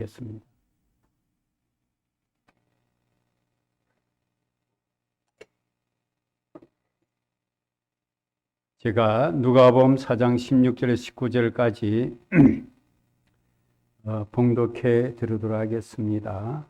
겠습니다. 제가 누가복음 4장 16절에서 19절까지 봉독해 드리도록 하겠습니다.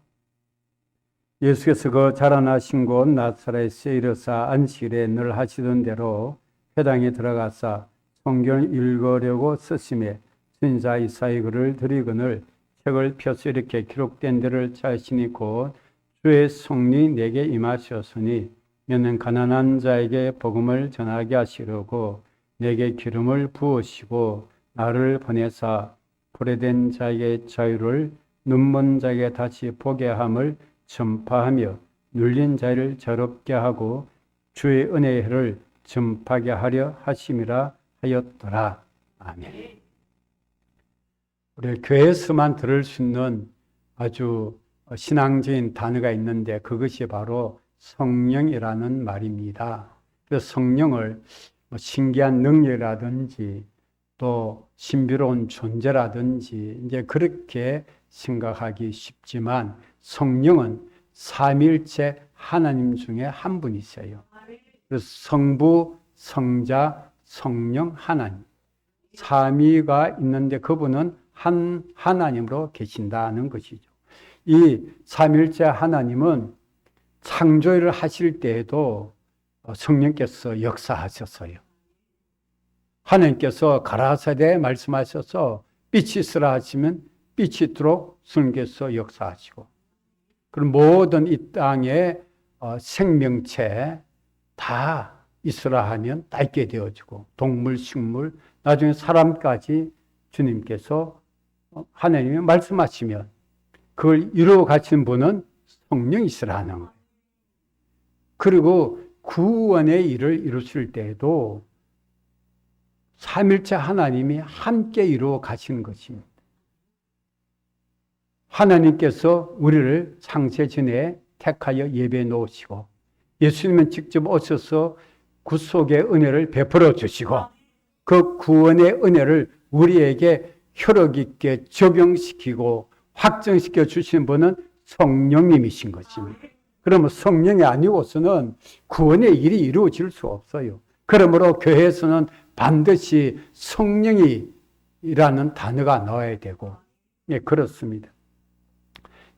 예수께서 그 자라나신 곳 나사렛에 이르사 안식일에 늘 하시던 대로 회당에 들어가사 성경을 읽으려고 쓰심에 선지자 이사야 글을 드리거늘 책을 펴서 이렇게 기록된 데를 찾으시니 곧 주의 성령이 내게 임하셨으니 이는 가난한 자에게 복음을 전하게 하시려고 내게 기름을 부으시고 나를 보내사 포로된 자에게 자유를 눈먼 자에게 다시 보게 함을 전파하며 눌린 자를 자유롭게 하고 주의 은혜의 해를 전파하게 하려 하심이라 하였더라. 아멘. 우리 교회에서만 들을 수 있는 아주 신앙적인 단어가 있는데 그것이 바로 성령이라는 말입니다. 그래서 성령을 신기한 능력이라든지 또 신비로운 존재라든지 이제 그렇게 생각하기 쉽지만 성령은 삼위일체 하나님 중에 한 분이세요. 그래서 성부, 성자, 성령, 하나님 삼위가 있는데 그분은 한 하나님으로 계신다는 것이죠. 이 삼위일체 하나님은 창조일을 하실 때에도 성령께서 역사하셨어요. 하나님께서 가라사대 말씀하셔서 빛이 있으라 하시면 빛이 있도록 성령께서 역사하시고 그럼 모든 이 땅의 생명체 다 있으라 하면 다 있게 되어지고 동물, 식물, 나중에 사람까지 주님께서 하나님이 말씀하시면 그걸 이루어 가신 분은 성령이시라 하는 거예요. 그리고 구원의 일을 이루실 때에도 삼일체 하나님이 함께 이루어 가시는 것입니다. 하나님께서 우리를 창세 전에 택하여 예배해 놓으시고 예수님은 직접 오셔서 구속의 은혜를 베풀어 주시고 그 구원의 은혜를 우리에게 효력 있게 적용시키고 확정시켜 주신 분은 성령님이신 것입니다. 그러면 성령이 아니고서는 구원의 일이 이루어질 수 없어요. 그러므로 교회에서는 반드시 성령이라는 단어가 나와야 되고, 예, 그렇습니다.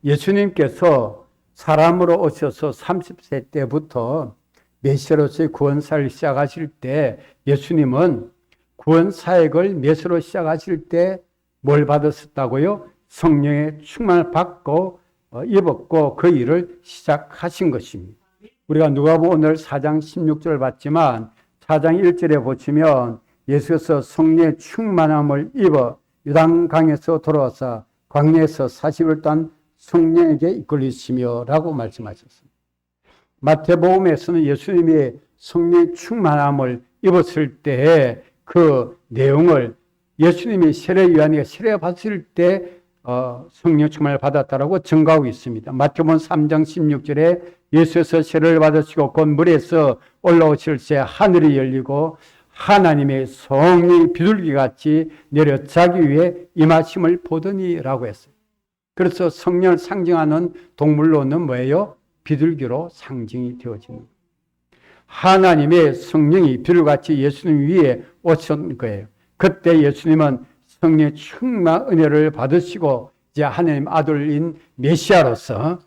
예수님께서 사람으로 오셔서 30세 때부터 메시아로서의 구원사를 시작하실 때 예수님은 구원사역을 메시아로 시작하실 때 뭘 받으셨다고요? 성령의 충만을 받고 입었고 그 일을 시작하신 것입니다. 우리가 누가복음 오늘 4장 16절을 봤지만 4장 1절에 보시면 예수께서 성령의 충만함을 입어 요단강에서 돌아와서 광야에서 40일 동안 성령에게 이끌리시며 라고 말씀하셨습니다. 마태복음에서는 예수님이 성령의 충만함을 입었을 때의 그 내용을 예수님이 세례 요한이가 세례 받았을 때 성령 충만을 받았다라고 증가하고 있습니다. 마태복음 3장 16절에 예수께서 세례를 받으시고 곧 물에서 올라오실 때 하늘이 열리고 하나님의 성령이 비둘기같이 내려 자기 위에 임하심을 보더니라고 했어요. 그래서 성령을 상징하는 동물로는 뭐예요? 비둘기로 상징이 되어지는 거예요. 하나님의 성령이 비둘기같이 예수님 위에 오신 거예요. 그때 예수님은 성령의 충만 은혜를 받으시고 이제 하나님 아들인 메시아로서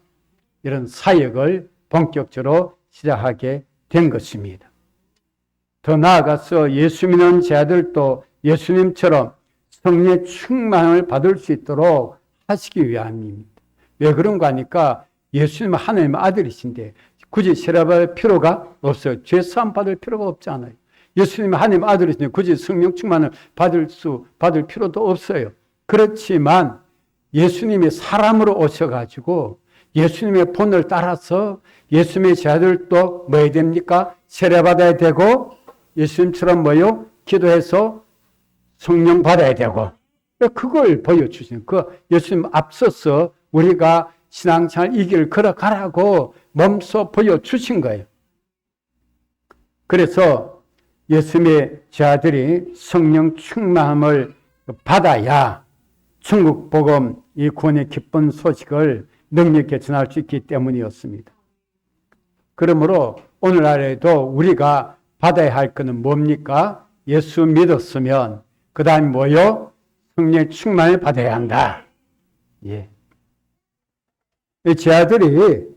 이런 사역을 본격적으로 시작하게 된 것입니다. 더 나아가서 예수 믿는 자들도 예수님처럼 성령의 충만을 받을 수 있도록 하시기 위함입니다. 왜 그런가 하니까 예수님은 하나님의 아들이신데 굳이 세례받을 필요가 없어요. 죄사함 받을 필요가 없잖아요. 예수님이 하나님의 아들이신데 굳이 성령 충만을 받을 필요도 없어요. 그렇지만 예수님이 사람으로 오셔가지고 예수님의 본을 따라서 예수님의 제자들도 뭐 해야 됩니까? 세례받아야 되고 예수님처럼 뭐요? 기도해서 성령 받아야 되고 그걸 보여주시는 그 예수님 앞서서 우리가 신앙생활 이 길을 걸어가라고 몸소 보여주신 거예요. 그래서 예수님의 제자들이 성령 충만함을 받아야 천국 복음 이 구원의 기쁜 소식을 능력있게 전할 수 있기 때문이었습니다. 그러므로 오늘날에도 우리가 받아야 할 것은 뭡니까? 예수 믿었으면 그 다음에 뭐요? 성령의 충만을 받아야 한다. 예. 제 아들이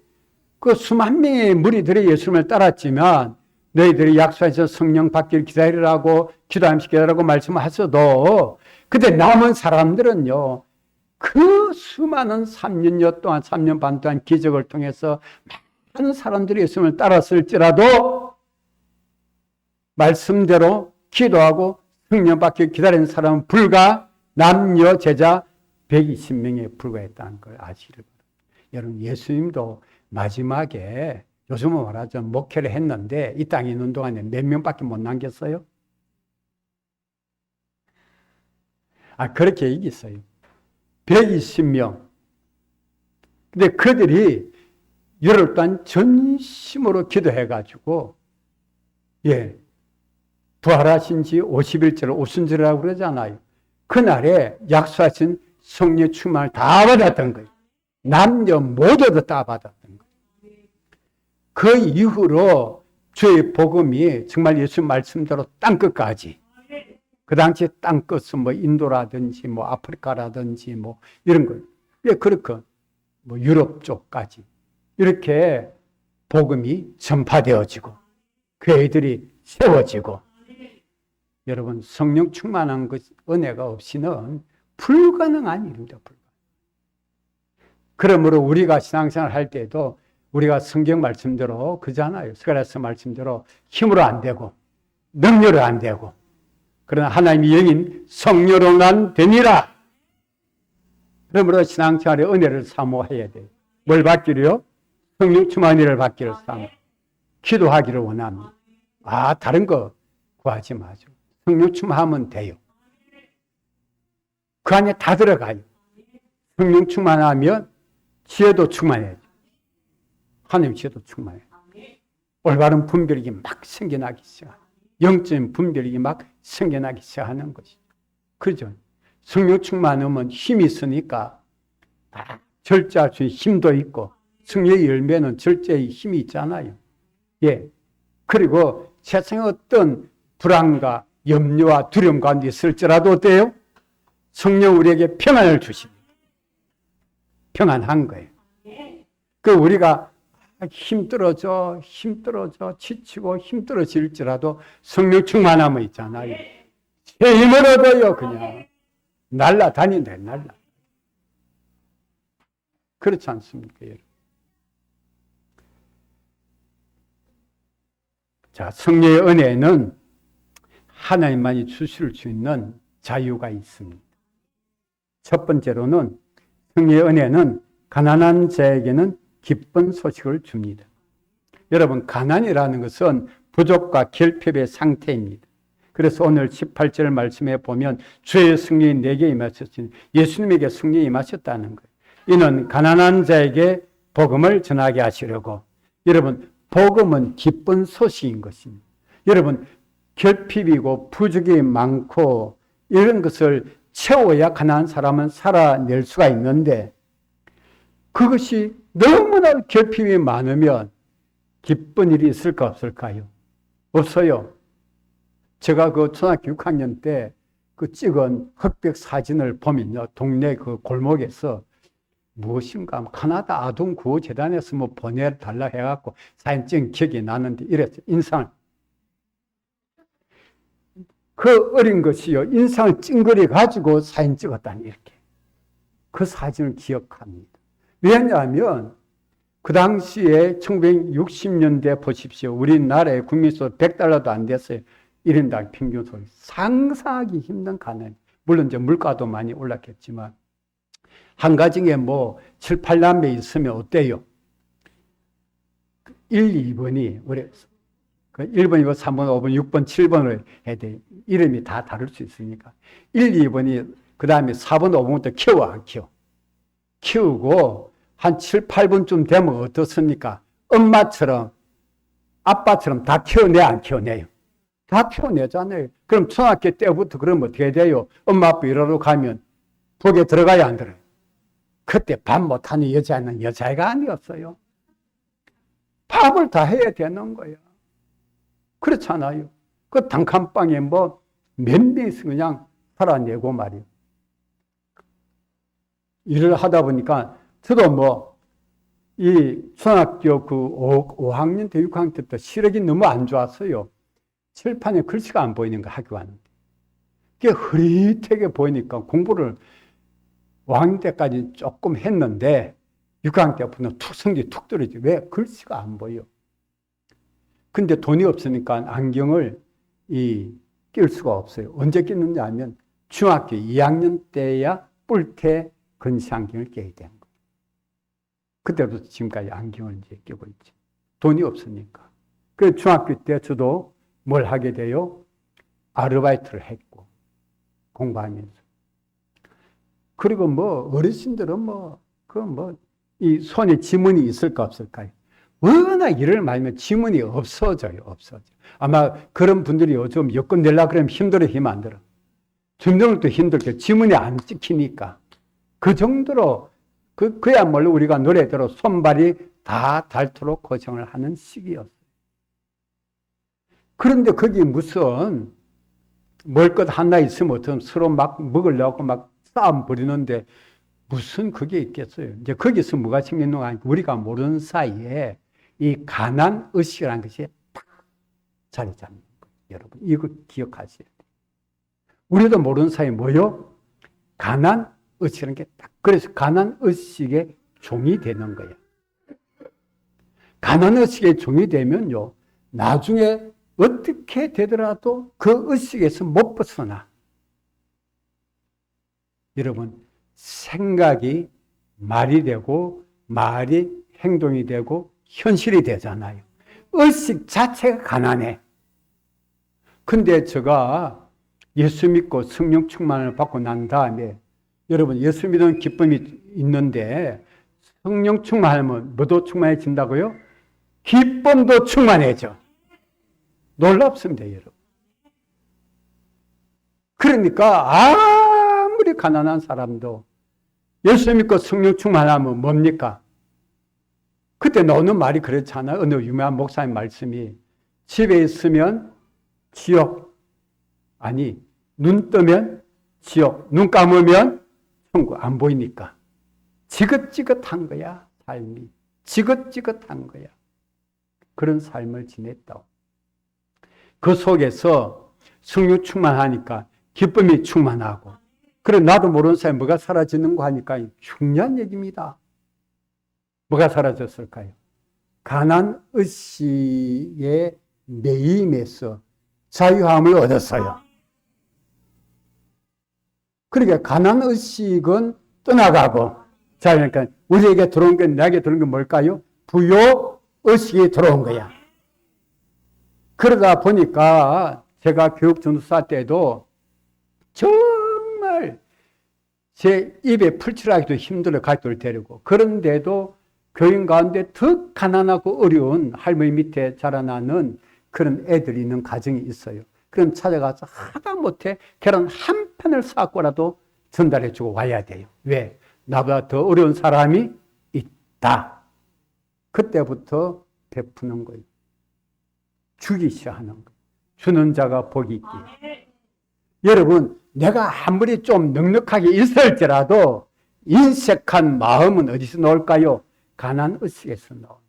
그 수만 명의 무리들이 예수님을 따랐지만 너희들이 약속해서 성령 받기를 기다리라고 기도하면서 기다리라고 말씀하셔도 근데 남은 사람들은요 그 수많은 3년여 동안 3년 반 동안 기적을 통해서 많은 사람들이 예수님을 따랐을지라도 말씀대로 기도하고 성령 받기를 기다리는 사람은 불과 남녀 제자 120명에 불과했다는 걸 아시기를 바랍니다. 여러분 예수님도 마지막에 요즘은 말하자면 목회를 했는데 이 땅에 있는 동안에 몇 명밖에 못 남겼어요? 그렇게 얘기했어요. 120명. 근데 그들이 열흘 동안 전심으로 기도해가지고, 부활하신 지 50일째를 오순절이라고 그러잖아요. 그날에 약속하신 성령 충만을 다 받았던 거예요. 남녀 모두 다 받았던 거예요. 그 이후로 주의 복음이 정말 예수 말씀대로 땅끝까지, 그 당시에 땅끝은 뭐 인도라든지 뭐 아프리카라든지 뭐 이런 거, 그렇게 뭐 유럽 쪽까지 이렇게 복음이 전파되어지고 교회들이 세워지고, 여러분 성령 충만한 것 은혜가 없이는 불가능한 일입니다. 그러므로 우리가 신앙생활 할 때도 우리가 성경 말씀대로 그잖아요. 스가랴서 말씀대로 힘으로 안 되고 능력으로 안 되고, 그러나 하나님의 영인 성령으로만 되니라. 그러므로 신앙생활의 은혜를 사모해야 돼요. 뭘 받기로요? 성령 충만한 은혜를 받기를 사모. 기도하기를 원합니다. 다른 거 구하지 마죠. 성령 충만하면 돼요. 그 안에 다 들어가요. 성령 충만하면 지혜도 충만해요. 하나님 지혜도 충만해요. 올바른 분별력이 막 생겨나기 시작해요. 영적인 분별력이 막 생겨나기 시작하는 것이죠. 그죠? 성령 충만하면 힘이 있으니까 절제할 수 있는 힘도 있고, 성령의 열매는 절제의 힘이 있잖아요. 그리고 세상의 어떤 불안과 염려와 두려움 가운데 있을지라도 어때요? 성령 우리에게 평안을 주십니다. 평안한 거예요. 그 우리가 힘들어져 지치고 힘들어질지라도 성령 충만함은 있잖아요. 새 힘을 얻어요. 그냥 날라다닌다. 그렇지 않습니까, 여러분? 자, 성령의 은혜는 하나님만이 주실 수 있는 자유가 있습니다. 첫 번째로는 성령의 은혜는 가난한 자에게는 기쁜 소식을 줍니다. 여러분, 가난이라는 것은 부족과 결핍의 상태입니다. 그래서 오늘 18절 말씀에 보면 주의 성령이 내게 임하셨으니 예수님에게 성령이 임하셨다는 거예요. 이는 가난한 자에게 복음을 전하게 하시려고. 여러분, 복음은 기쁜 소식인 것입니다. 여러분, 결핍이고 부족이 많고 이런 것을 채워야 가난한 사람은 살아낼 수가 있는데, 그것이 너무나 결핍이 많으면 기쁜 일이 있을까 없을까요? 없어요. 제가 그 초등학교 6학년 때 그 찍은 흑백 사진을 보면요, 동네 그 골목에서 무엇인가 카나다 아동 구호 재단에서 뭐 보내달라 해갖고 사진 찍은 기억이 나는데 이랬어요. 인상을, 그 어린 것이요, 인상을 찡그려 가지고 사진 찍었다니, 이렇게 그 사진을 기억합니다. 왜냐하면 그 당시에 1960년대 보십시오. 우리나라의 국민소 100달러도 안 됐어요. 1인당 평균 소득. 상상하기 힘든 가난. 물론 이제 물가도 많이 올랐겠지만, 한 가정에 뭐 7, 8남매 있으면 어때요? 1, 2번이, 우리 1번이고 3번, 5번, 6번, 7번을 해야 돼. 이름이 다 다를 수 있으니까. 1, 2번이, 그 다음에 4번, 5번부터 키워, 안 키워? 키우고, 한 7, 8번쯤 되면 어떻습니까? 엄마처럼, 아빠처럼 다 키워내, 안 키워내요? 다 키워내잖아요. 그럼 초등학교 때부터 그러면 어떻게 돼요? 엄마, 아빠 일하러 가면 북에 들어가야 안 들어요? 그때 밥 못하는 여자는 여자애가 아니었어요. 밥을 다 해야 되는 거야. 그렇잖아요. 그 단칸방에 뭐 몇 명이서 그냥 살아내고 말이에요. 일을 하다 보니까 저도 뭐 이 중학교 그 5학년 때 6학년 때부터 시력이 너무 안 좋았어요. 칠판에 글씨가 안 보이는 거 학교 왔는데. 그게 흐릿하게 보이니까 공부를 5학년 때까지 조금 했는데 6학년 때부터는 성적이 툭 떨어지죠. 왜? 글씨가 안 보여. 근데 돈이 없으니까 안경을 낄 수가 없어요. 언제 끼느냐 하면 중학교 2학년 때야 뿔테 근시 안경을 껴야 되는 거예요. 그때부터 지금까지 안경을 이제 끼고 있지. 돈이 없으니까. 그래서 중학교 때 저도 뭘 하게 돼요? 아르바이트를 했고, 공부하면서. 그리고 뭐, 어르신들은 이 손에 지문이 있을까 없을까요? 워낙 일을 많이 하면 지문이 없어져요. 아마 그런 분들이 요즘 여권 내려고 그러면 힘들어, 힘 안 들어. 주민등록도 힘들게 지문이 안 찍히니까. 그 정도로, 그야말로 우리가 노래대로 손발이 다 닳도록 고생을 하는 시기였어요. 그런데 거기 무슨, 먹을 것 하나 있으면 어떤 서로 막 먹으려고 막 싸움 벌이는데 무슨 그게 있겠어요. 이제 거기서 뭐가 생기는 거 아니고 우리가 모르는 사이에 이 가난 의식이라는 것이 탁 자리 잡는 거예요. 여러분, 이거 기억하셔야 돼요. 우리도 모르는 사이에 뭐요? 가난 의식이라는 게 딱. 그래서 가난 의식의 종이 되는 거예요. 가난 의식의 종이 되면요, 나중에 어떻게 되더라도 그 의식에서 못 벗어나. 여러분, 생각이 말이 되고, 말이 행동이 되고, 현실이 되잖아요. 의식 자체가 가난해. 근데 제가 예수 믿고 성령 충만을 받고 난 다음에, 여러분, 예수 믿는 기쁨이 있는데, 성령 충만하면 뭐도 충만해진다고요? 기쁨도 충만해져. 놀랍습니다, 여러분. 그러니까 아무리 가난한 사람도 예수 믿고 성령 충만하면 뭡니까? 그때 나오는 말이 그렇잖아요. 어느 유명한 목사님 말씀이 집에 있으면 지옥, 아니 눈 뜨면 지옥, 눈 감으면 천국. 안 보이니까 지긋지긋한 거야. 삶이 지긋지긋한 거야. 그런 삶을 지냈다고. 그 속에서 성령 충만하니까 기쁨이 충만하고, 그래 나도 모르는 사이에 뭐가 사라지는 거 하니까 중요한 얘기입니다. 뭐가 사라졌을까요? 가난 의식의 매임에서 자유함을 얻었어요. 그러니까 가난 의식은 떠나가고, 자, 그러니까 우리에게 들어온 게, 나에게 들어온 게 뭘까요? 부요 의식이 들어온 거야. 그러다 보니까 제가 교육 전도사 때도 정말 제 입에 풀칠하기도 힘들어 가족들 데리고, 그런데도 교인 가운데 더 가난하고 어려운 할머니 밑에 자라나는 그런 애들이 있는 가정이 있어요. 그럼 찾아가서 하다못해 계란 한 판을 사고라도 전달해주고 와야 돼요. 왜? 나보다 더 어려운 사람이 있다. 그때부터 베푸는 거예요. 주기 시작하는 거예요. 주는 자가 복이 있기. 여러분, 내가 아무리 좀 넉넉하게 있을지라도 인색한 마음은 어디서 나올까요? 가난 의식에서 나오는 거예요.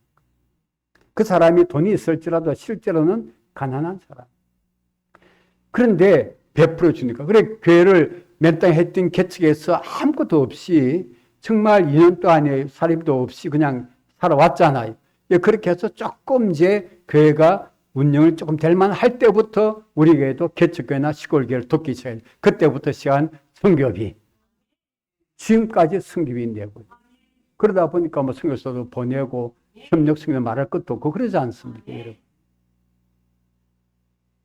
그 사람이 돈이 있을지라도 실제로는 가난한 사람. 그런데 베풀어 주니까. 그래, 교회를 몇 달 했던 개척에서 아무것도 없이 정말 2년 동안에 사립도 없이 그냥 살아왔잖아요. 그렇게 해서 조금 이제 교회가 운영을 조금 될 만할 때부터 우리 교회도 개척교회나 시골교회를 돕기 시작해요. 그때부터 시작한 선교비. 지금까지 선교비 내고. 그러다 보니까 뭐 선교사도 보내고 협력 선교 말할 것도 없고 그러지 않습니까, 여러분?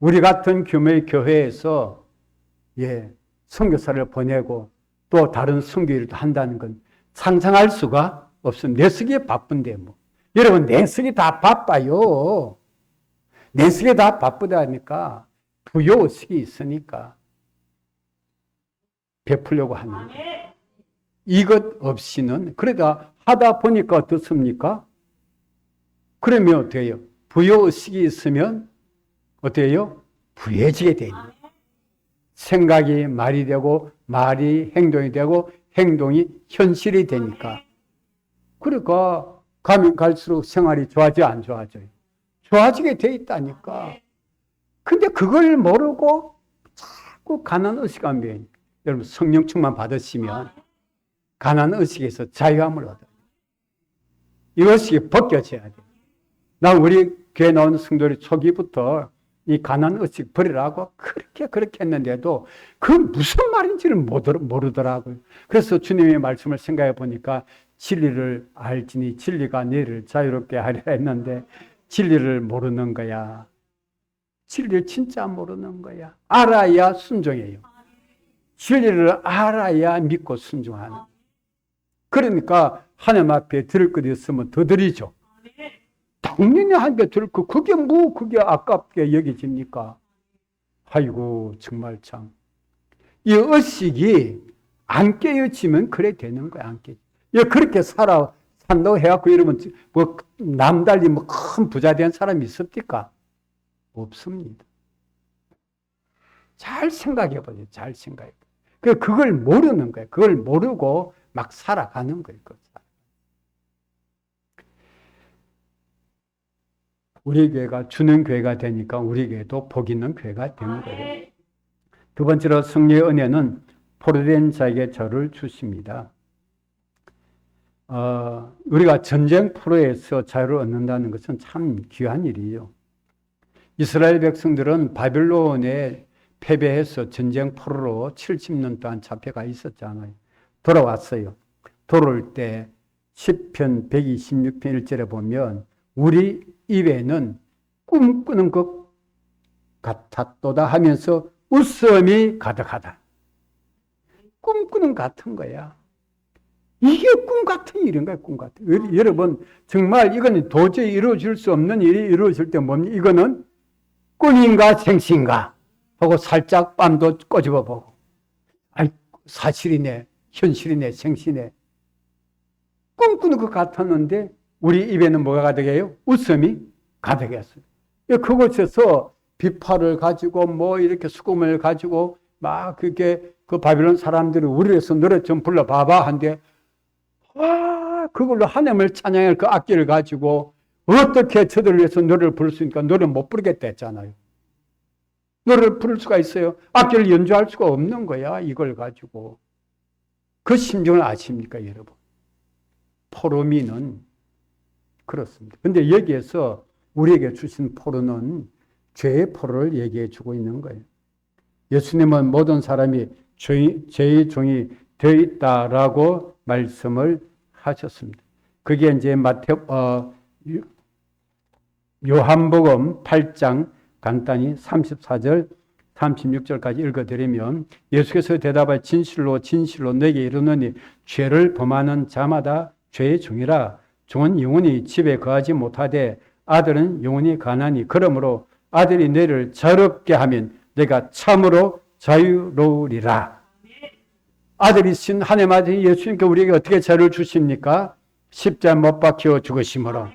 우리 같은 규모의 교회에서 선교사를 보내고 또 다른 선교일도 한다는 건 상상할 수가 없습니다. 내쓰기에 바쁜데 뭐. 여러분, 내쓰기 다 바빠요. 내쓰기 다 바쁘다니까 부요의식이 있으니까 베풀려고 하는 거예요. 이것 없이는, 그러다 하다 보니까 어떻습니까? 그러면 어때요? 부여의식이 있으면 어때요? 부해지게 됩니다. 생각이 말이 되고, 말이 행동이 되고, 행동이 현실이 되니까. 그러니까 가면 갈수록 생활이 좋아져, 안 좋아져요? 좋아지게 돼 있다니까. 근데 그걸 모르고 자꾸 가난의식하면, 여러분 성령 충만 받으시면 가난의식에서 자유함을 얻어요. 이것이 벗겨져야 돼요. 난 우리 교회 나오는 성도들이 초기부터 이 가난의식 버리라고 그렇게 했는데도 그건 무슨 말인지를 모르더라고요. 그래서 주님의 말씀을 생각해 보니까 진리를 알지니 진리가 너희를 자유롭게 하리라 했는데 진리를 모르는 거야. 진리를 진짜 모르는 거야. 알아야 순종해요. 진리를 알아야 믿고 순종하는. 그러니까 하나님 앞에 드릴 것 있으면 더 드리죠. 당연히 한 개 들고 그게 그게 아깝게 여겨집니까? 아이고 정말 참. 이 의식이 안 깨어지면 그래 되는 거야. 안 깨. 그렇게 산다고 해갖고 여러분 뭐 남달리 뭐 큰 부자 된 사람이 있습니까? 없습니다. 잘 생각해 보세요. 잘 생각해. 그걸 모르는 거예요. 그걸 모르고 막 살아가는 거예요. 우리 교회가 주는 교회가 되니까 우리 교회도 복 있는 교회가 되는 거예요. 두 번째로 성령의 은혜는 포로된 자에게 저를 주십니다. 우리가 전쟁 포로에서 자유를 얻는다는 것은 참 귀한 일이에요. 이스라엘 백성들은 바빌론에 패배해서 전쟁 포로로 70년 동안 잡혀가 있었잖아요. 돌아왔어요. 돌아올 때 시편 126편 1절에 보면 우리 입에는 꿈꾸는 것 같았도다 하면서 웃음이 가득하다. 꿈꾸는 같은 거야. 이게 꿈 같은 일인 거야, 꿈 같은. 여러분, 정말 이건 도저히 이루어질 수 없는 일이 이루어질 때 뭡니까? 이거는 꿈인가 생시인가 하고 살짝 빰도 꼬집어 보고. 아이, 사실이네, 현실이네, 생시네. 꿈꾸는 것 같았는데 우리 입에는 뭐가 가득해요? 웃음이 가득했어요. 그곳에서 비파를 가지고 뭐 이렇게 수금을 가지고 막 그게 그 바빌론 사람들이 우리에서 노래 좀 불러봐봐 한데 그걸로 하나님을 찬양할 그 악기를 가지고 어떻게 저들을 위해서 노래를 부를 수 있으니까 노래를 못 부르겠다 했잖아요. 노래를 부를 수가 있어요? 악기를 연주할 수가 없는 거야, 이걸 가지고. 그 심정을 아십니까, 여러분? 포로미는 그렇습니다. 근데 여기에서 우리에게 주신 포로는 죄의 포로를 얘기해 주고 있는 거예요. 예수님은 모든 사람이 죄의 종이 되어 있다라고 말씀을 하셨습니다. 그게 이제 요한복음 8장 간단히 34절 36절까지 읽어드리면 예수께서 대답하여 진실로 너에게 이르노니 죄를 범하는 자마다 죄의 종이라. 종은 영원히 집에 거하지 못하되 아들은 영원히 가나니 그러므로 아들이 너를 자유롭게 하면 내가 참으로 자유로우리라. 아들이신 하나님 아들 예수님께 우리에게 어떻게 자유를 주십니까? 십자가에 못 박혀 죽으심으로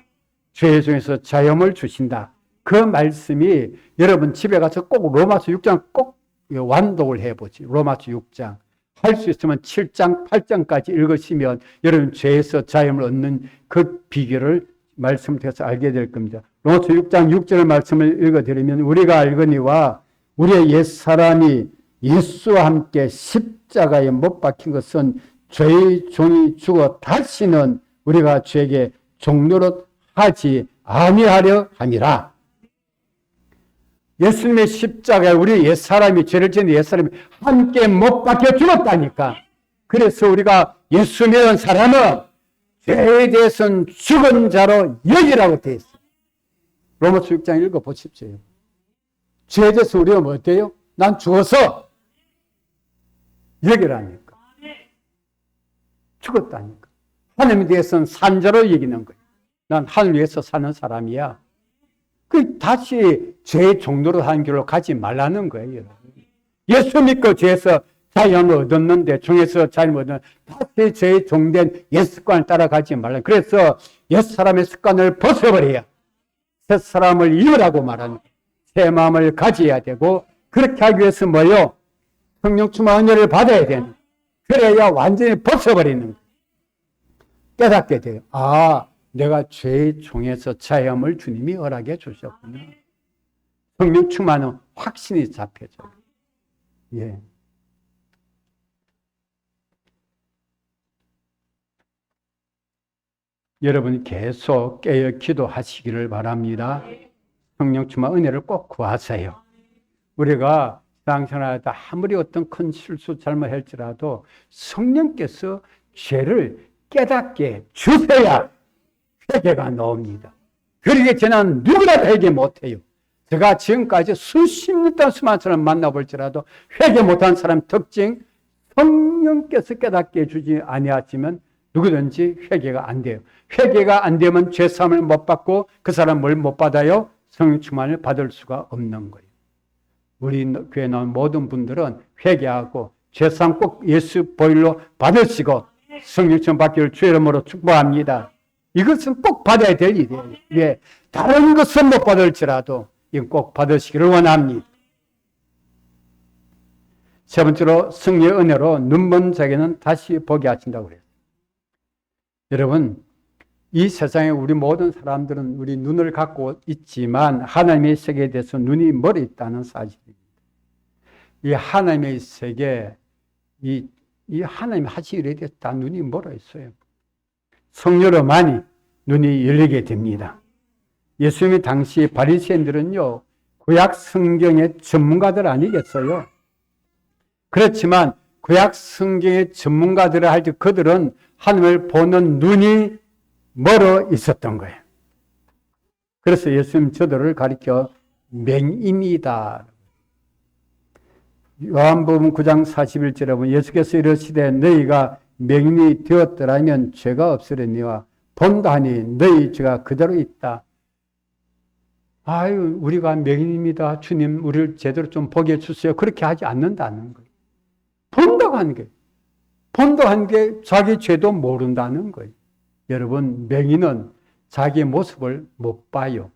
죄의 종에서 자유함을 주신다. 그 말씀이 여러분 집에 가서 꼭 로마서 6장 꼭 완독을 해보지. 로마서 6장. 할 수 있으면 7장, 8장까지 읽으시면 여러분 죄에서 자유함을 얻는 그 비결을 말씀을 통해서 알게 될 겁니다. 로마서 6장 6절 말씀을 읽어드리면 우리가 알거니와 우리의 옛사람이 예수와 함께 십자가에 못 박힌 것은 죄의 종이 죽어 다시는 우리가 죄에게 종노릇 하지 아니하려 함이라. 예수님의 십자가에 우리 옛사람이 죄를 짓는 옛사람이 함께 못 박혀 죽었다니까. 그래서 우리가 예수 믿는 사람은 죄에 대해서는 죽은 자로 여기라고 되어 있어요. 로마서 6장 읽어보십시오. 죄에 대해서 우리가 뭐 어때요? 난 죽어서 여기라니까. 죽었다니까. 하나님에 대해서는 산자로 여기는 거예요. 난 하늘 위해서 사는 사람이야. 다시 죄의 종로로 하는 길로 가지 말라는 거예요. 여러분. 예수 믿고 죄에서 자유함을 얻었는데 종에서 자유함을 얻는 다시 저의 종된 옛 습관을 따라가지 말라. 그래서 옛 사람의 습관을 벗어버려야 새 사람을 입으라고 말하는 새 마음을 가져야 되고, 그렇게 하기 위해서 뭐요? 성령 충만 은혜를 받아야 되는, 그래야 완전히 벗어버리는 거예요. 깨닫게 돼요. 아, 내가 죄의 종에서 자유함을 주님이 허락해 주셨구나. 성령 충만은 확신이 잡혀져요. 예. 여러분 계속 깨어 기도하시기를 바랍니다. 성령 충만 은혜를 꼭 구하세요. 우리가 신앙생활하다 아무리 어떤 큰 실수 잘못할지라도 성령께서 죄를 깨닫게 주셔야 회개가 나옵니다. 그러기 전에는 누구라도 회개 못해요. 제가 지금까지 수십 년 동안 수많은 사람 만나볼지라도 회개 못한 사람 특징, 성령께서 깨닫게 해주지 아니하시면 누구든지 회개가 안 돼요. 회개가 안 되면 죄사함을 못 받고 그 사람 뭘 못 받아요? 성령 충만을 받을 수가 없는 거예요. 우리 교회에 나온 모든 분들은 회개하고 죄사함 꼭 예수 보혈로 받으시고 성령 충만 받기를 주의 이름으로 축복합니다. 이것은 꼭 받아야 될 일이에요. 예, 다른 것은 못 받을지라도 이건 꼭 받으시기를 원합니다. 세 번째로 성령의 은혜로 눈먼 자에게는 다시 보게 하신다고 그래요. 여러분, 이 세상에 우리 모든 사람들은 우리 눈을 갖고 있지만 하나님의 세계에 대해서 눈이 멀어 있다는 사실입니다. 이 하나님의 세계, 이 하나님 하실 일에 대해서 다 눈이 멀어 있어요. 성령으로만이 눈이 열리게 됩니다. 예수님의 당시 바리새인들은요, 구약 성경의 전문가들 아니겠어요? 그렇지만 구약 성경의 전문가들을 할 때 그들은 하나님을 보는 눈이 멀어 있었던 거예요. 그래서 예수님 저들을 가리켜 맹인이다. 요한복음 9장 41절에 보면 예수께서 이르시되 너희가 맹인이 되었더라면 죄가 없으려니와 본다 하니 너희 죄가 그대로 있다. 아유, 우리가 맹인입니다. 주님, 우리를 제대로 좀 보게 해주세요. 그렇게 하지 않는다는 거예요. 본다고 하는 게, 본다고 하는 게 자기 죄도 모른다는 거예요. 여러분, 맹인은 자기의 모습을 못 봐요.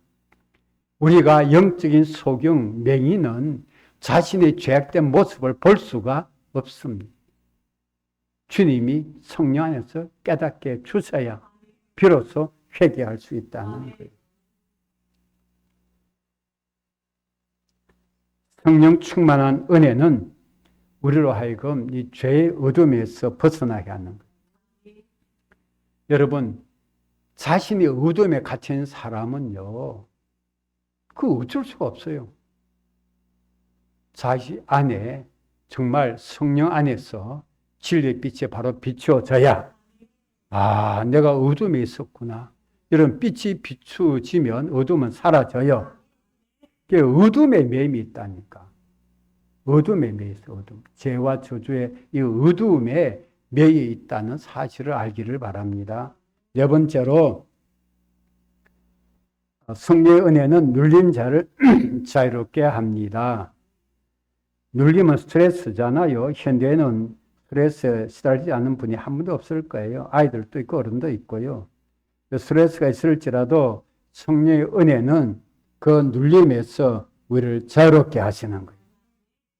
우리가 영적인 소경, 맹인은 자신의 죄악된 모습을 볼 수가 없습니다. 주님이 성령 안에서 깨닫게 주셔야 비로소 회개할 수 있다는 거예요. 성령 충만한 은혜는 우리로 하여금 이 죄의 어둠에서 벗어나게 하는 거예요. 여러분, 자신이 어둠에 갇힌 사람은요, 그 어쩔 수가 없어요. 자기 안에 정말 성령 안에서 진리의 빛이 바로 비추어져야, 아, 내가 어둠에 있었구나. 이런 빛이 비추어지면 어둠은 사라져요. 그게 어둠의 매임이 있다니까. 어둠에 매여 있어, 어둠. 죄와 저주의 이 어둠에 매여 있다는 사실을 알기를 바랍니다. 네 번째로, 성령의 은혜는 눌린 자를 자유롭게 합니다. 눌림은 스트레스잖아요. 현대에는 스트레스에 시달리지 않는 분이 한 분도 없을 거예요. 아이들도 있고 어른도 있고요. 스트레스가 있을지라도 성령의 은혜는 그 눌림에서 우리를 자유롭게 하시는 거예요.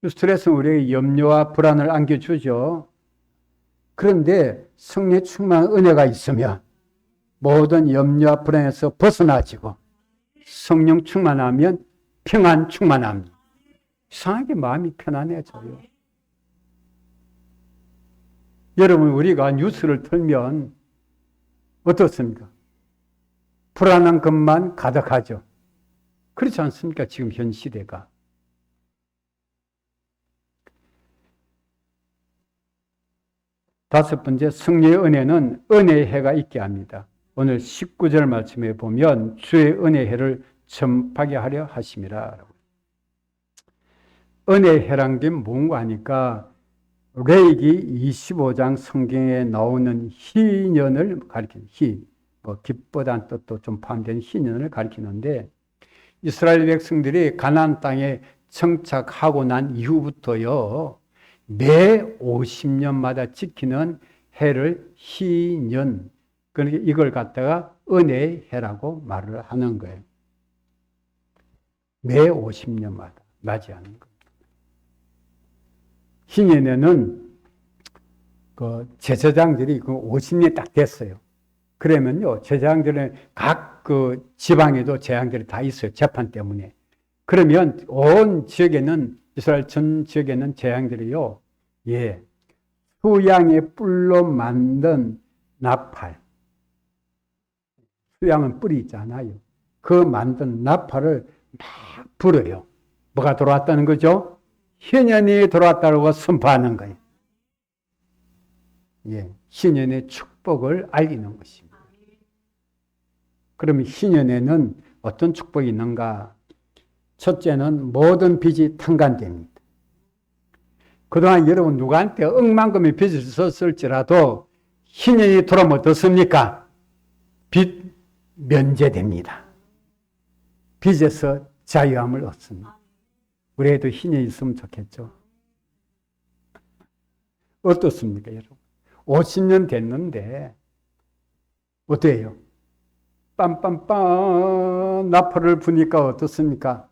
스트레스는 우리에게 염려와 불안을 안겨주죠. 그런데 성령의 충만한 은혜가 있으면 모든 염려와 불안에서 벗어나지고 성령 충만하면 평안 충만합니다. 이상하게 마음이 편안해져요. 여러분, 우리가 뉴스를 틀면 어떻습니까? 불안한 것만 가득하죠. 그렇지 않습니까? 지금 현 시대가. 다섯 번째, 성령의 은혜는 은혜의 해가 있게 합니다. 오늘 19절 말씀에 보면 주의 은혜의 해를 전파하게 하려 하심이라. 은혜의 해란 게 뭔가 하니까 레위기 25장 성경에 나오는 희년을 가리키는 기쁘다는 뜻도 좀 포함된 희년을 가리키는데, 이스라엘 백성들이 가나안 땅에 정착하고 난 이후부터요, 매 50년마다 지키는 해를 희년, 그러니까 이걸 갖다가 은혜의 해라고 말을 하는 거예요. 매 50년마다 맞이하는 겁니다. 희년에는 그 제사장들이 그 50년 딱 됐어요. 그러면요, 제사장들은 각 그 지방에도 제사장들이 다 있어요. 재판 때문에. 그러면 온 지역에는, 이스라엘 전 지역에는 제사장들이요, 예, 수양의 뿔로 만든 나팔. 수양은 뿔이 있잖아요. 그 만든 나팔을 막 불어요. 뭐가 돌아왔다는 거죠? 희년이 돌아왔다고 선포하는 거예요. 예, 희년의 축복을 알리는 것입니다. 그러면 희년에는 어떤 축복이 있는가? 첫째는 모든 빚이 탕감됩니다. 그동안 여러분 누구한테 억만금의 빚을 썼을지라도 희년이 돌아오면 어떻습니까? 빚 면제됩니다. 빚에서 자유함을 얻습니다. 우리에도 희년이 있으면 좋겠죠. 어떻습니까, 여러분? 50년 됐는데 어때요? 빰빰빰 나팔을 부니까 어떻습니까?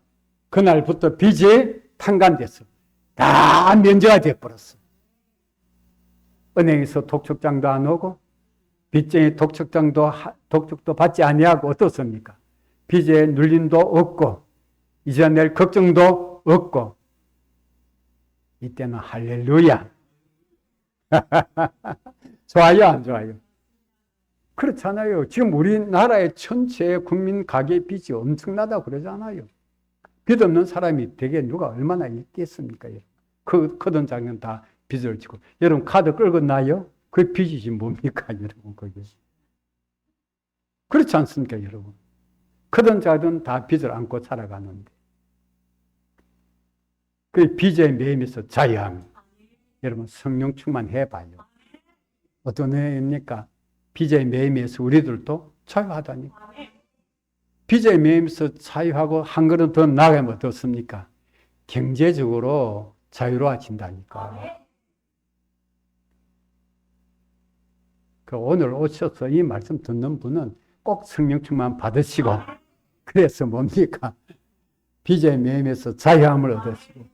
그날부터 빚이 탕감됐어. 다 면제가 되어버렸어. 은행에서 독촉장도 안 오고 빚쟁이 독촉도 받지 아니하고 어떻습니까? 빚에 눌림도 없고 이제 낼 걱정도 없고 이때는 할렐루야. 좋아요, 안 좋아요? 그렇잖아요. 지금 우리나라의 전체 국민 가계 빚이 엄청나다고 그러잖아요. 빚 없는 사람이 되게 누가 얼마나 있겠습니까? 크던 작은 다 빚을 지고. 여러분 카드 끌고 나요? 그 빚이지 뭡니까, 여러분? 그게. 그렇지 않습니까, 여러분? 크든 작든 다 빚을 안고 살아가는데. 그 빚에 매임에서 자유합니다. 여러분 성령 충만해봐요. 어떤 의미입니까? 빚에 매임에서 우리들도 자유하다니까. 빚에 매임에서 자유하고 한 걸음 더 나아가면 어떻습니까? 경제적으로 자유로워진다니까. 그 오늘 오셔서 이 말씀 듣는 분은 꼭 성령 충만 받으시고, 그래서 뭡니까? 빚에 매임에서 자유함을 얻으시고.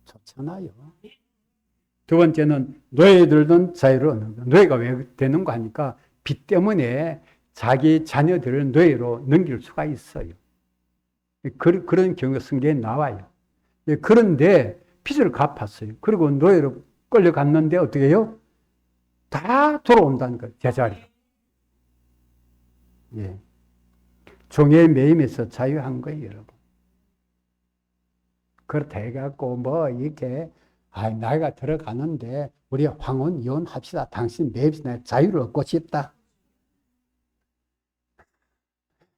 좋잖아요. 두 번째는 노예들은 자유를 얻는 거예요. 노예가 왜 되는 거 하니까 빚 때문에 자기 자녀들을 노예로 넘길 수가 있어요. 그런 경우가 성경에 나와요. 그런데 빚을 갚았어요. 그리고 노예로 끌려갔는데 어떻게 해요? 다 돌아온다는 거예요. 제자리로. 예. 종의 매임에서 자유한 거예요, 여러분. 그렇다 해갖고 이렇게 나이가 들어가는데 우리 황혼 이혼합시다. 당신 매입시다. 자유를 얻고 싶다.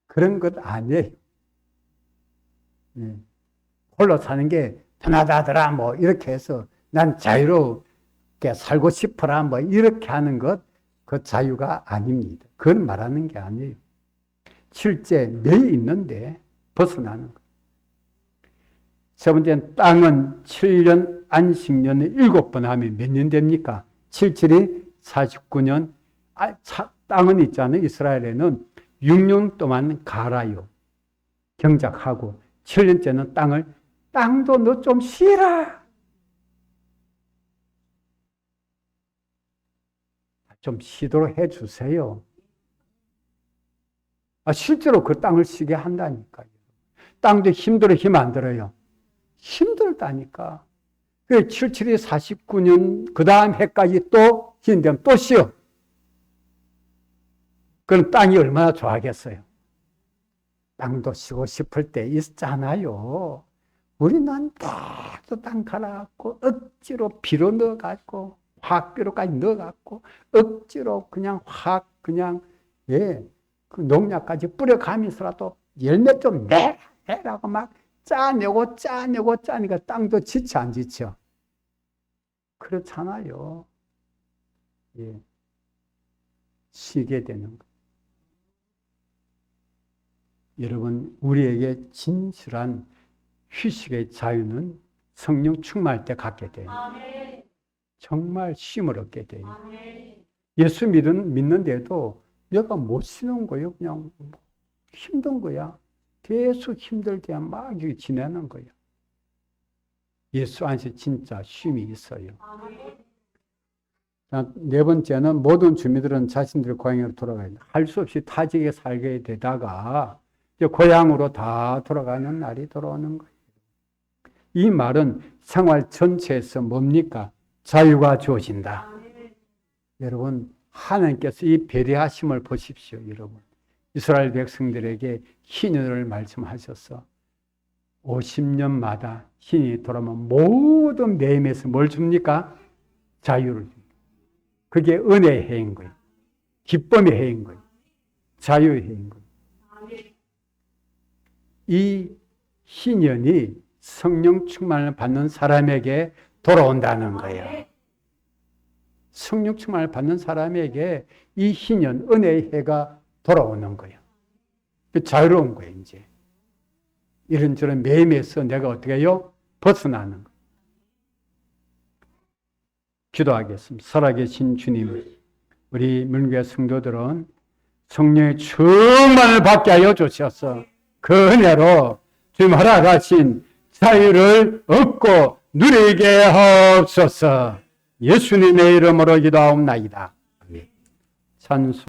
그런 것 아니에요. 예. 홀로 사는 게 편하다더라 이렇게 해서 난 자유롭게 살고 싶어라 이렇게 하는 것, 그 자유가 아닙니다. 그걸 말하는 게 아니에요. 실제 매일 있는데 벗어나는 것. 세 번째는 땅은 7년, 안식년을 7번 하면 몇 년 됩니까? 77이 49년. 땅은 있잖아요. 이스라엘에는 6년 동안 갈아요. 경작하고. 7년째는 땅도 너 좀 쉬라. 좀 쉬도록 해 주세요. 실제로 그 땅을 쉬게 한다니까요. 땅도 힘들어 힘 안 들어요. 힘들다니까. 77이 49년, 그 다음 해까지 또 힘들면 또 쉬어. 그럼 땅이 얼마나 좋아하겠어요? 땅도 쉬고 싶을 때 있잖아요. 우리는 계속 땅 갈아갖고, 억지로 비료 넣어갖고, 화학비료까지 넣어갖고, 억지로 그 농약까지 뿌려가면서라도 열매 좀 내라고 막 짜내고 땅도 지쳐 안 지쳐? 그렇잖아요. 예. 쉬게 되는 거. 여러분, 우리에게 진실한 휴식의 자유는 성령 충만할 때 갖게 돼요. 정말 쉼을 얻게 돼요. 예수 믿는데도 내가 못 쉬는 거예요. 그냥 힘든 거야. 계속 힘들게 막 지내는 거예요. 예수 안에서 진짜 쉼이 있어요. 자, 네 번째는 모든 주민들은 자신들의 고향으로 돌아가야 돼. 할 수 없이 타지게 살게 되다가 이제 고향으로 다 돌아가는 날이 돌아오는 거예요. 이 말은 생활 전체에서 뭡니까? 자유가 주어진다. 여러분, 하나님께서 이 배려하심을 보십시오, 여러분. 이스라엘 백성들에게 희년을 말씀하셔서 50년마다 신이 돌아오면 모든 매임에서 뭘 줍니까? 자유를 줍니다. 그게 은혜의 해인 거예요. 기쁨의 해인 거예요. 자유의 해인 거예요. 이 희년이 성령 충만을 받는 사람에게 돌아온다는 거예요. 성령 충만을 받는 사람에게 이 희년, 은혜의 해가 돌아오는 거예요. 자유로운 거예요, 이제. 이런저런 매임에서 내가 어떻게 해요? 벗어나는 거예요. 기도하겠습니다. 살아계신 주님, 우리 문교회 성도들은 성령의 충만을 받게 하여 주셔서 그 은혜로 주님 허락하신 자유를 얻고 누리게 하옵소서. 예수님의 이름으로 기도하옵나이다. 찬송.